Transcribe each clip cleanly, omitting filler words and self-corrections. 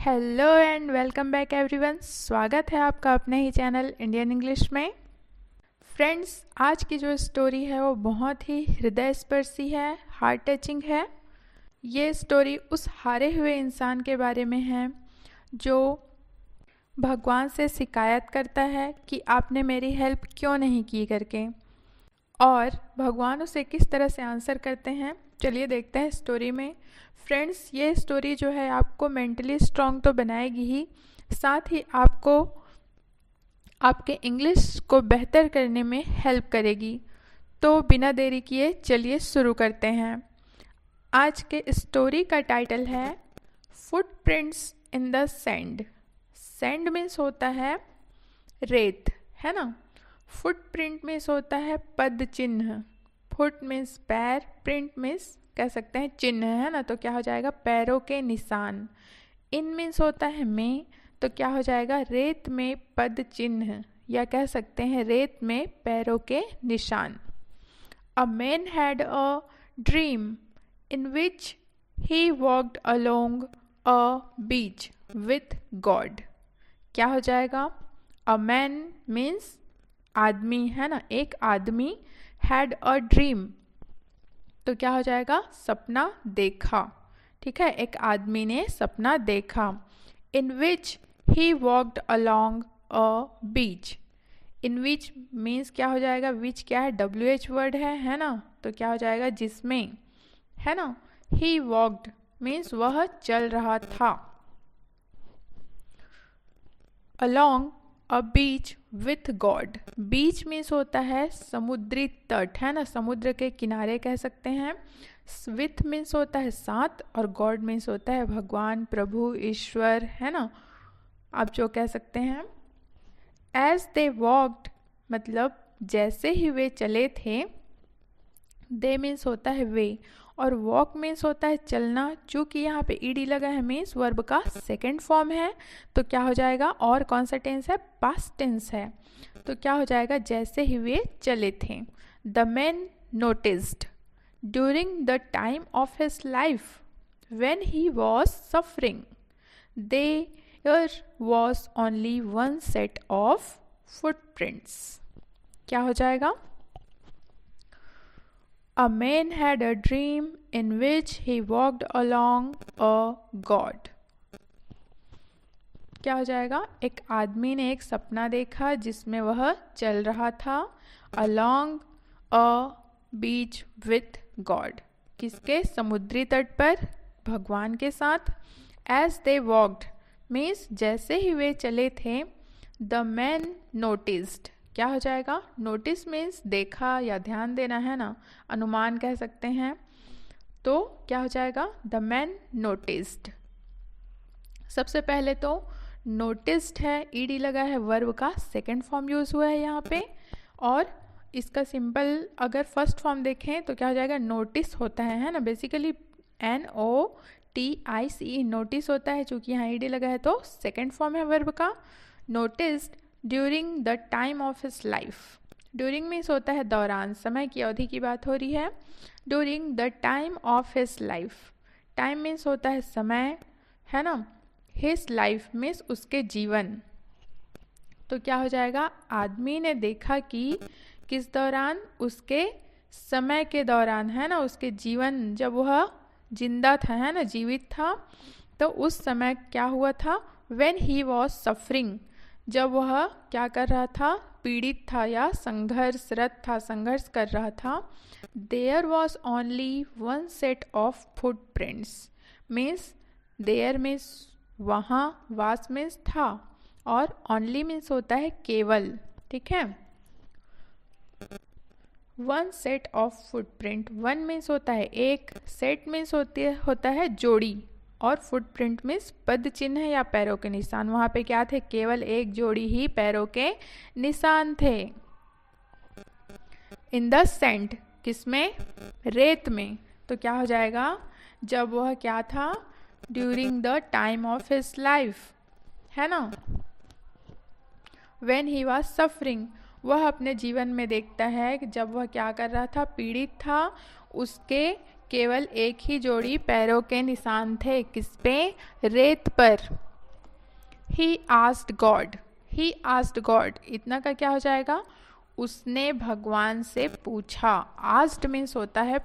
Hello and welcome back everyone. स्वागत है आपका अपने ही चैनल इंडियन इंग्लिश में। फ्रेंड्स, आज की जो स्टोरी है वो बहुत ही हृदय स्पर्शी है, हार्ट टचिंग है। ये स्टोरी उस हारे हुए इंसान के बारे में है जो भगवान से शिकायत करता है कि आपने मेरी हेल्प क्यों नहीं की करके, और भगवान उसे किस तरह से आंसर करते हैं। चलिए देखते हैं स्टोरी में। फ्रेंड्स, ये स्टोरी जो है आपको मेंटली स्ट्रांग तो बनाएगी ही, साथ ही आपको आपके इंग्लिश को बेहतर करने में हेल्प करेगी। तो बिना देरी किए चलिए शुरू करते हैं। आज के स्टोरी का टाइटल है footprints in the sand. Sand means होता है रेत, है ना। फुटप्रिंट मीन्स होता है पद चिन्ह। फुट मीन्स पैर, प्रिंट मीन्स कह सकते हैं चिन्ह, है ना। तो क्या हो जाएगा, पैरों के निशान। इन मीन्स होता है में, तो क्या हो जाएगा, रेत में पद चिन्ह, या कह सकते हैं रेत में पैरों के निशान। A man had a dream in which he walked along a beach with God. क्या हो जाएगा, अ मैन मीन्स आदमी, है ना, एक आदमी। हैड अ ड्रीम, तो क्या हो जाएगा, सपना देखा। ठीक है, एक आदमी ने सपना देखा। In which he walked along a beach. In which means क्या हो जाएगा, विच क्या है, WH वर्ड है ना। तो क्या हो जाएगा, जिसमें, है ना। ही वॉक्ड मीन्स वह चल रहा था। Along a beach with God. Beach means होता है समुद्री तट, है ना, समुद्र के किनारे कह सकते हैं। विथ मीन्स होता है साथ, और गॉड मीन्स होता है भगवान, प्रभु, ईश्वर, है ना, आप जो कह सकते हैं। एज दे वॉक्ड मतलब जैसे ही वे चले थे। दे मीन्स होता है वे, और वॉक मीन्स होता है चलना। चूँकि यहाँ पे ईडी लगा है मीन्स वर्ब का सेकंड फॉर्म है, तो क्या हो जाएगा, और कौन सा टेंस है, पास्ट टेंस है। तो क्या हो जाएगा, जैसे ही वे चले थे। The man noticed during the time of his life when he was suffering there was only one set of footprints. क्या हो जाएगा, A man had a dream in which he walked along a god. क्या हो जाएगा, एक आदमी ने एक सपना देखा जिसमें वह चल रहा था। along a beach with God, किसके, समुद्री तट पर भगवान के साथ। as they walked means जैसे ही वे चले थे। the man noticed, क्या हो जाएगा, नोटिस मीन्स देखा या ध्यान देना, है ना, अनुमान कह सकते हैं। तो क्या हो जाएगा, द मैन नोटिस्ड। सबसे पहले तो नोटिस्ड है, ईडी लगा है, वर्ब का सेकंड फॉर्म यूज हुआ है यहाँ पे। और इसका सिंपल अगर फर्स्ट फॉर्म देखें तो क्या हो जाएगा, नोटिस होता है ना, बेसिकली NOTICE नोटिस होता है। चूँकि यहाँ ईडी लगा है तो सेकेंड फॉर्म है वर्ब का। Noticed during the time of his life. During means होता है दौरान, समय की अवधि की बात हो रही है। During the time of his life, time means होता है समय, है ना। हिज लाइफ मीन्स उसके जीवन। तो क्या हो जाएगा, आदमी ने देखा कि किस दौरान, उसके समय के दौरान, है ना, उसके जीवन, जब वह जिंदा था, है ना, जीवित था, तो उस समय क्या हुआ था, व्हेन ही वॉज सफरिंग, जब वह क्या कर रहा था, पीड़ित था या संघर्षरत था, संघर्ष कर रहा था। There was only one set of footprints means, there means वहाँ, वास मीन्स था, और ओनली मीन्स होता है केवल। ठीक है, one set of footprint, one means होता है एक, सेट मीन्स होता है जोड़ी, और फुटप्रिंट मीन्स पद चिन्ह या पैरों के निशान। वहाँ पे क्या थे, केवल एक जोड़ी ही पैरों के निशान थे। इन द सैंड, किसमें, रेत में। तो क्या हो जाएगा, जब वह क्या था, during the time of his life, है ना। व्हेन ही वॉज सफरिंग, वह अपने जीवन में देखता है कि जब वह क्या कर रहा था, पीड़ित था, उसके केवल एक ही जोड़ी पैरों के निशान थे, किस पे, रेत पर। He asked God, he asked God, इतना का क्या हो जाएगा, उसने भगवान से पूछा। आस्क्ड मीन्स होता है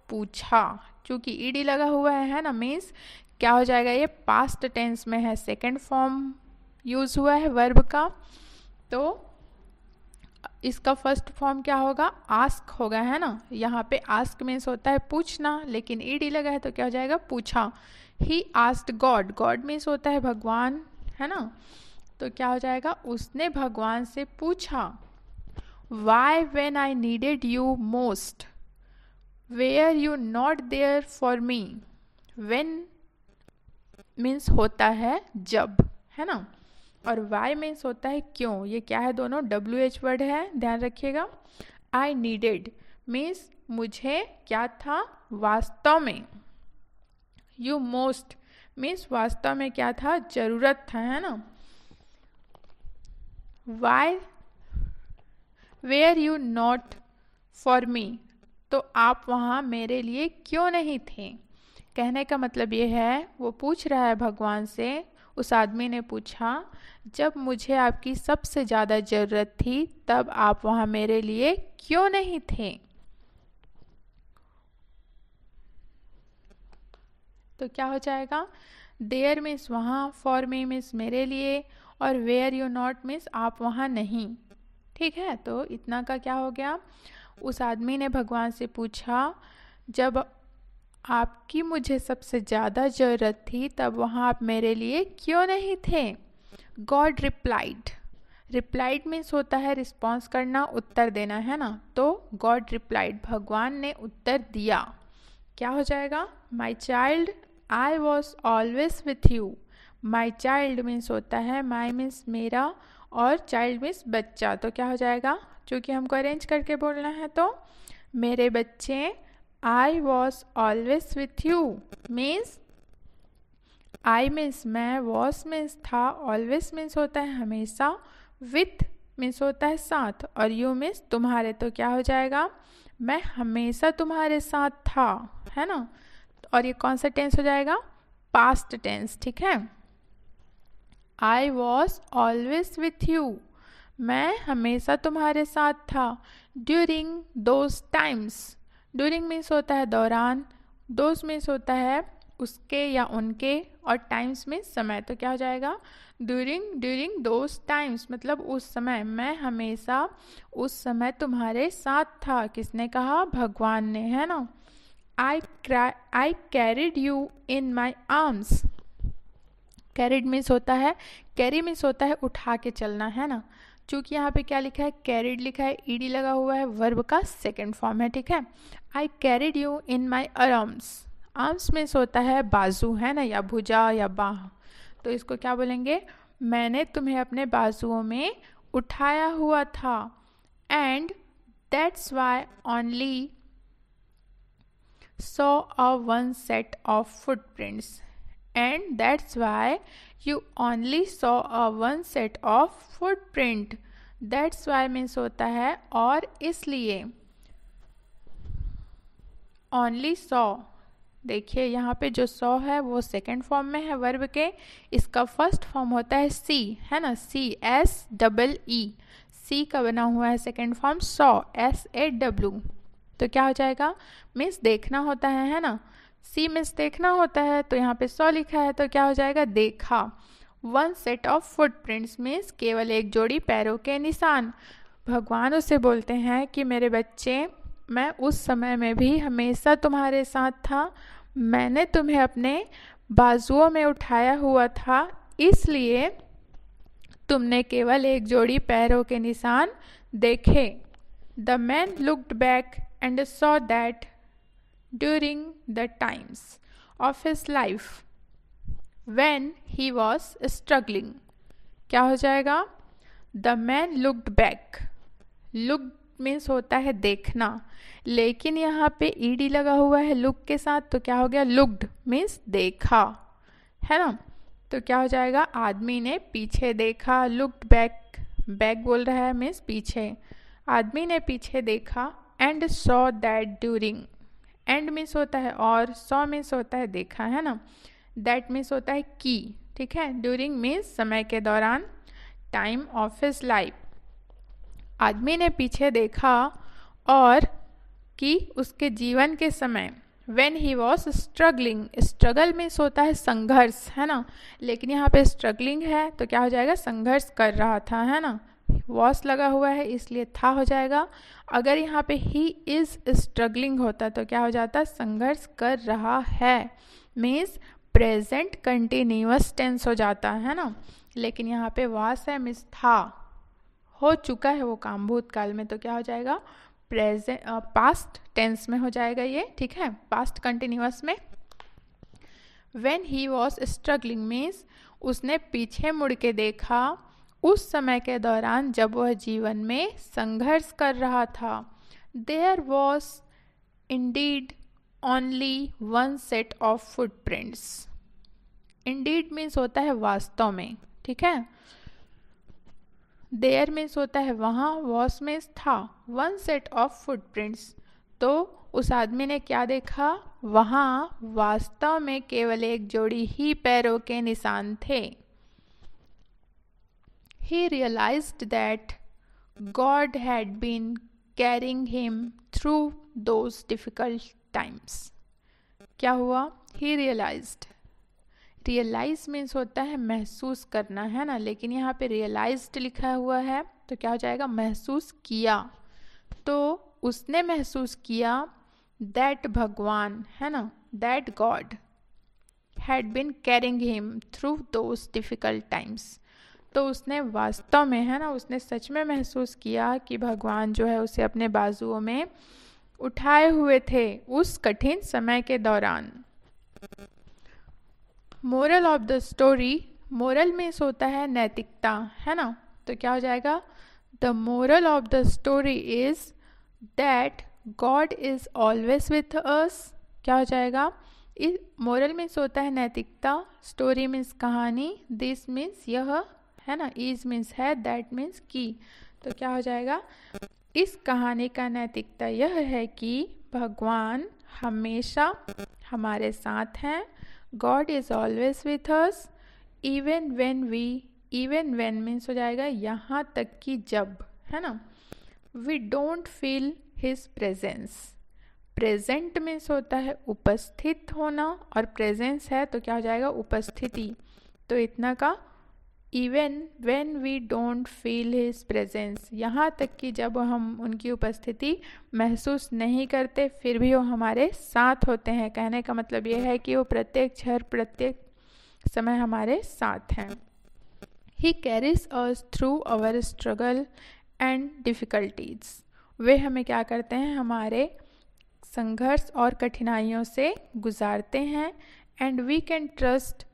पूछा, क्योंकि ईडी लगा हुआ है ना, मीन्स क्या हो जाएगा, ये पास्ट टेंस में है, सेकंड फॉर्म यूज हुआ है वर्ब का, तो इसका फर्स्ट फॉर्म क्या होगा, आस्क होगा, है ना। यहाँ पे आस्क मीन्स होता है पूछना, लेकिन ईडी लगा है तो क्या हो जाएगा, पूछा। He asked God, God means होता है भगवान, है ना, तो क्या हो जाएगा, उसने भगवान से पूछा। Why when I needed you most, were you not there for me. When means होता है जब, है ना, और वाई मीन्स होता है क्यों। ये क्या है, दोनों WH वर्ड है, ध्यान रखिएगा। आई नीडेड मीन्स मुझे क्या था, वास्तव में। यू मोस्ट मीन्स वास्तव में क्या था, जरूरत था, है ना। Why were you not for me, तो आप वहाँ मेरे लिए क्यों नहीं थे। कहने का मतलब ये है, वो पूछ रहा है भगवान से, उस आदमी ने पूछा, जब मुझे आपकी सबसे ज़्यादा ज़रूरत थी तब आप वहाँ मेरे लिए क्यों नहीं थे। तो क्या हो जाएगा, देयर मीन्स वहाँ, फॉर मी मीन्स मेरे लिए, और वेयर यू नॉट मीन्स आप वहाँ नहीं। ठीक है, तो इतना का क्या हो गया, उस आदमी ने भगवान से पूछा, जब आपकी मुझे सबसे ज़्यादा ज़रूरत थी तब वहाँ आप मेरे लिए क्यों नहीं थे। गॉड रिप्लाइड, रिप्लाइड मीन्स होता है रिस्पॉन्स करना, उत्तर देना, है ना, तो गॉड रिप्लाइड, भगवान ने उत्तर दिया। क्या हो जाएगा, my child I was always with you. My child means होता है, माई मीन्स मेरा, और चाइल्ड मीन्स बच्चा, तो क्या हो जाएगा, क्योंकि हमको अरेंज करके बोलना है, तो मेरे बच्चे, I was always with you means I means मैं, वॉज मीन्स था, ऑलवेज मीन्स होता है हमेशा, विथ मीन्स होता है साथ, और यू मीन्स तुम्हारे, तो क्या हो जाएगा, मैं हमेशा तुम्हारे साथ था, है ना। और ये कौन सा टेंस हो जाएगा, पास्ट टेंस, ठीक है। I was always with you, मैं हमेशा तुम्हारे साथ था। During those times, during means होता है दौरान, दोज मीन्स होता है उसके या उनके, और टाइम्स मीन्स समय, तो क्या हो जाएगा, ड्यूरिंग दोज टाइम्स मतलब उस समय, मैं हमेशा उस समय तुम्हारे साथ था। किसने कहा, भगवान ने, है ना। I carried you in my arms, carried means होता है, कैरी मीन्स होता है उठा के चलना, है ना। चूँकि यहाँ पे क्या लिखा है, कैरिड लिखा है, ईडी लगा हुआ है, वर्ब का सेकंड फॉर्म है, ठीक है। I carried you in my arms, arms means होता है बाजू, है ना, या भुजा या बाह, तो इसको क्या बोलेंगे, मैंने तुम्हें अपने बाजुओं में उठाया हुआ था। And that's why only saw a one set of footprints, and that's why you only saw a one set of footprint. That's why means होता है और इसलिए, only saw, देखिए यहाँ पे जो saw है वो सेकेंड फॉर्म में है वर्ब के, इसका फर्स्ट फॉर्म होता है सी, है ना, CSEE, सी का बना हुआ है सेकेंड फॉर्म, saw SAW, तो क्या हो जाएगा, मीन्स देखना होता है ना, सी मीन्स देखना होता है, तो यहाँ पे सॉ लिखा है, तो क्या हो जाएगा, देखा। One set of footprints means केवल एक जोड़ी पैरों के निशान। भगवान उसे बोलते हैं कि मेरे बच्चे, मैं उस समय में भी हमेशा तुम्हारे साथ था, मैंने तुम्हें अपने बाजुओं में उठाया हुआ था, इसलिए तुमने केवल एक जोड़ी पैरों के निशान देखे। The man looked back and saw that during the times of his life when he was struggling, क्या हो जाएगा, the man looked back, looked means होता है देखना, लेकिन यहाँ पे ईडी लगा हुआ है लुक के साथ, तो क्या हो गया, लुक्ड मीन्स देखा, है ना, तो क्या हो जाएगा, आदमी ने पीछे देखा, लुक्ड बैक, बैक बोल रहा है मीन्स पीछे, आदमी ने पीछे देखा, and saw that during, and means होता है और, सॉ मीन्स होता है देखा, है ना, दैट मीन्स होता है की, ठीक है। ड्यूरिंग मीन्स समय के दौरान, टाइम ऑफ हिज लाइफ। आदमी ने पीछे देखा और कि उसके जीवन के समय, when he was struggling, struggle means होता है संघर्ष, है ना, लेकिन यहाँ पे स्ट्रगलिंग है तो क्या हो जाएगा, संघर्ष कर रहा था, है ना, वॉस लगा हुआ है इसलिए था हो जाएगा। अगर यहाँ पे ही इज स्ट्रगलिंग होता तो क्या हो जाता, संघर्ष कर रहा है, मीन्स प्रेजेंट कंटिन्यूअस टेंस हो जाता है ना, लेकिन यहाँ पे वास है मीन्स था, हो चुका है वो काम भूतकाल में, तो क्या हो जाएगा, प्रेजेंट पास्ट टेंस में हो जाएगा ये, ठीक है, पास्ट कंटिन्यूअस में। When he was struggling means उसने पीछे मुड़ के देखा उस समय के दौरान जब वह जीवन में संघर्ष कर रहा था। There was indeed only one set of footprints. Indeed means होता है वास्तव में, ठीक है, देयर मीन्स होता है वहाँ, वॉस मीन्स था, वन सेट ऑफ फुटप्रिंट्स, तो उस आदमी ने क्या देखा, वहाँ वास्तव में केवल एक जोड़ी ही पैरों के निशान थे। He realized that God had been carrying him through those difficult times. क्या हुआ, he realized, realize means होता है महसूस करना, है ना, लेकिन यहाँ पे realized लिखा हुआ है तो क्या हो जाएगा, महसूस किया, तो उसने महसूस किया that भगवान, है ना, that God had been carrying him through those difficult times, तो उसने वास्तव में, है ना, उसने सच में महसूस किया कि भगवान जो है उसे अपने बाजुओं में उठाए हुए थे उस कठिन समय के दौरान। Moral of the story, moral means होता है नैतिकता, है ना, तो क्या हो जाएगा, the moral of the story is that God is always with अस। क्या हो जाएगा, इस मोरल मीन्स होता है नैतिकता, स्टोरी मीन्स कहानी, दिस मीन्स यह, है ना, इज मीन्स है, दैट मीन्स की, तो क्या हो जाएगा, इस कहानी का नैतिकता यह है कि भगवान हमेशा हमारे साथ हैं, God is always with us, even when we, even when means हो जाएगा यहाँ तक कि जब, है ना, we don't feel his presence. Present means होता है उपस्थित होना और प्रेजेंस है तो क्या हो जाएगा, उपस्थिति, तो इतना का even when we don't feel his presence, यहाँ तक कि जब हम उनकी उपस्थिति महसूस नहीं करते फिर भी वो हमारे साथ होते हैं। कहने का मतलब ये है कि वो प्रत्येक क्षण प्रत्येक समय हमारे साथ हैं। He carries us through our struggle and difficulties, वे हमें क्या करते हैं, हमारे संघर्ष और कठिनाइयों से गुजारते हैं। And we can trust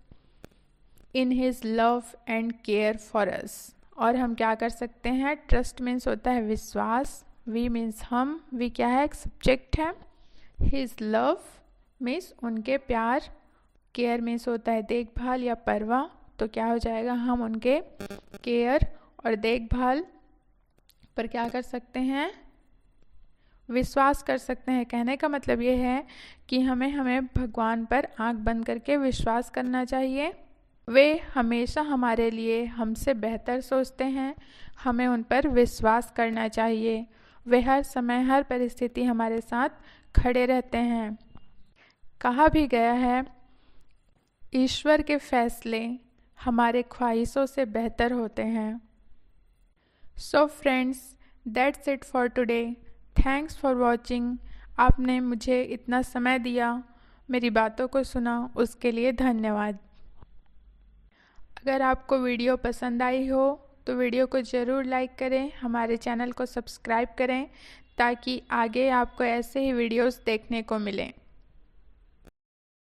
in his love and care for us, और हम क्या कर सकते हैं, ट्रस्ट मीन्स होता है विश्वास, वी मीन्स हम, वी क्या है, एक सब्जेक्ट है, हिज लव मीन्स उनके प्यार, केयर मीन्स होता है देखभाल या परवाह, तो क्या हो जाएगा, हम उनके केयर और देखभाल पर क्या कर सकते हैं, विश्वास कर सकते हैं। कहने का मतलब ये है कि हमें भगवान पर आंख बंद करके विश्वास करना चाहिए। वे हमेशा हमारे लिए हमसे बेहतर सोचते हैं, हमें उन पर विश्वास करना चाहिए। वे हर समय हर परिस्थिति हमारे साथ खड़े रहते हैं। कहा भी गया है, ईश्वर के फैसले हमारे ख्वाहिशों से बेहतर होते हैं। So friends, that's it for today. Thanks for watching. आपने मुझे इतना समय दिया, मेरी बातों को सुना, उसके लिए धन्यवाद। अगर आपको वीडियो पसंद आई हो तो वीडियो को ज़रूर लाइक करें, हमारे चैनल को सब्सक्राइब करें ताकि आगे आपको ऐसे ही वीडियोस देखने को मिलें।